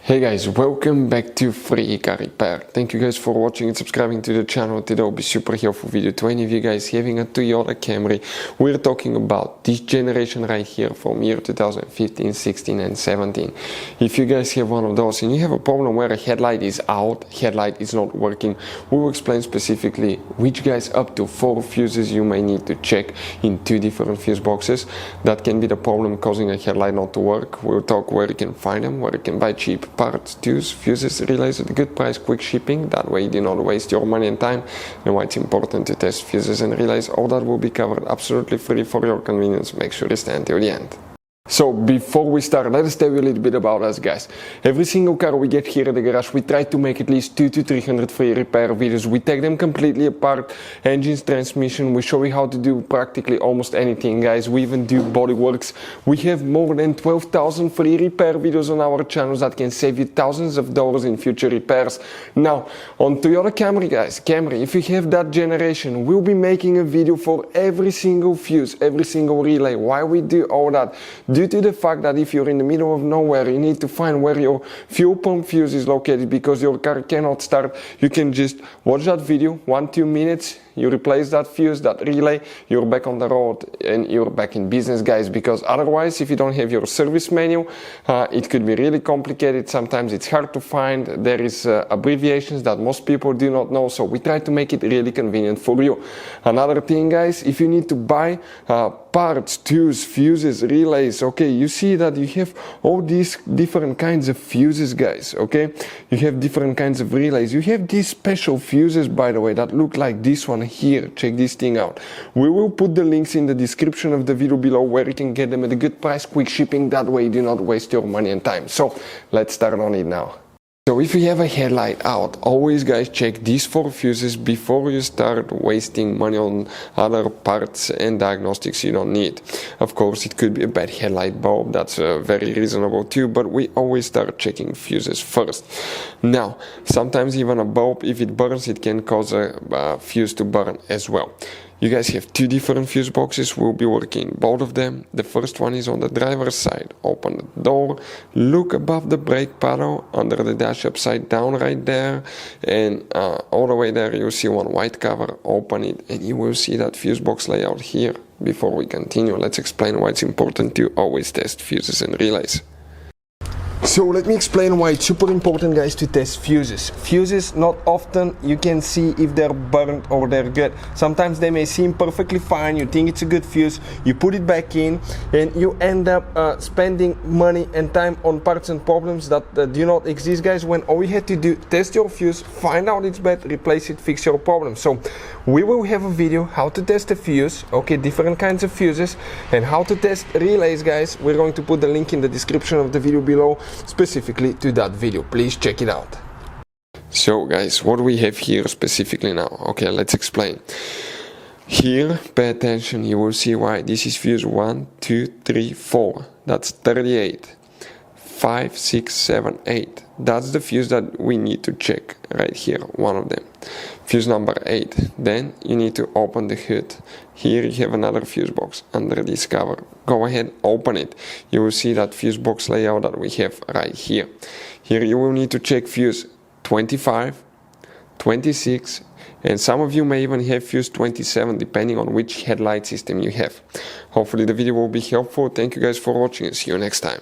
Hey guys, welcome back to Free Car Repair. Thank you guys for watching and subscribing to the channel. Today will be super helpful video to any of you guys having a Toyota Camry. We're talking about this generation right here from year 2015, 16 and 17. If you guys have one of those and you have a problem where a headlight is out, headlight is not working, we will explain specifically which guys up to 4 fuses you may need to check in 2 different fuse boxes. That can be the problem causing a headlight not to work. We'll talk where you can find them, where you can buy cheap parts, tools, fuses, relays at a good price, quick shipping. That way you do not waste your money and time, and why it's important to test fuses and relays. All that will be covered absolutely free for your convenience. Make sure you stay until the end. So before we start, let us tell you a little bit about us, guys. Every single car we get here at the garage, we try to make at least 200 to 300 free repair videos. We take them completely apart, engines, transmission. We show you how to do practically almost anything, guys. We even do body works. We have more than 12,000 free repair videos on our channels that can save you thousands of dollars in future repairs. Now, on Toyota Camry, guys, Camry, if you have that generation, we'll be making a video for every single fuse, every single relay. Why we do all that? Due to the fact that if you're in the middle of nowhere, you need to find where your fuel pump fuse is located because your car cannot start. You can just watch that video, 1-2 minutes, you replace that fuse, that relay, you're back on the road and you're back in business, guys, because otherwise, if you don't have your service manual, it could be really complicated. Sometimes it's hard to find. There is abbreviations that most people do not know, so we try to make it really convenient for you. Another thing, guys, if you need to buy parts, tools, fuses, relays, okay, you see that you have all these different kinds of fuses, guys, okay? You have different kinds of relays. You have these special fuses, by the way, that look like this one here. Check this thing out. We will put the links in the description of the video below where you can get them at a good price, quick shipping. That way you do not waste your money and time. So let's start on it now. So if you have a headlight out, always, guys, check these 4 fuses before you start wasting money on other parts and diagnostics you don't need. Of course, it could be a bad headlight bulb. That's very reasonable too, but we always start checking fuses first. Now, sometimes even a bulb, if it burns, it can cause a fuse to burn as well. You guys have 2 different fuse boxes. We'll be working both of them. The first one is on the driver's side. Open the door, look above the brake pedal, under the dash upside down right there, and all the way there you'll see one white cover. Open it and you will see that fuse box layout here. Before we continue, let's explain why it's important to always test fuses and relays. So let me explain why it's super important, guys, to test fuses. Fuses, not often you can see if they're burnt or they're good. Sometimes they may seem perfectly fine, you think it's a good fuse, you put it back in and you end up spending money and time on parts and problems that do not exist, guys, when all you had to do, test your fuse, find out it's bad, replace it, fix your problem. So we will have a video how to test a fuse, okay, different kinds of fuses, and how to test relays, guys. We're going to put the link in the description of the video below specifically to that video. Please check it out. So, guys, what do we have here specifically now? Okay, let's explain. Here, pay attention, you will see why. This is fuse 1, 2, 3, 4. That's 38. 5, 6, 7, 8. That's the fuse that we need to check right here, one of them. Fuse number 8. Then you need to open the hood. Here you have another fuse box under this cover. Go ahead, open it. You will see that fuse box layout that we have right here. Here you will need to check fuse 25, 26, and some of you may even have fuse 27 depending on which headlight system you have. Hopefully the video will be helpful. Thank you guys for watching and see you next time.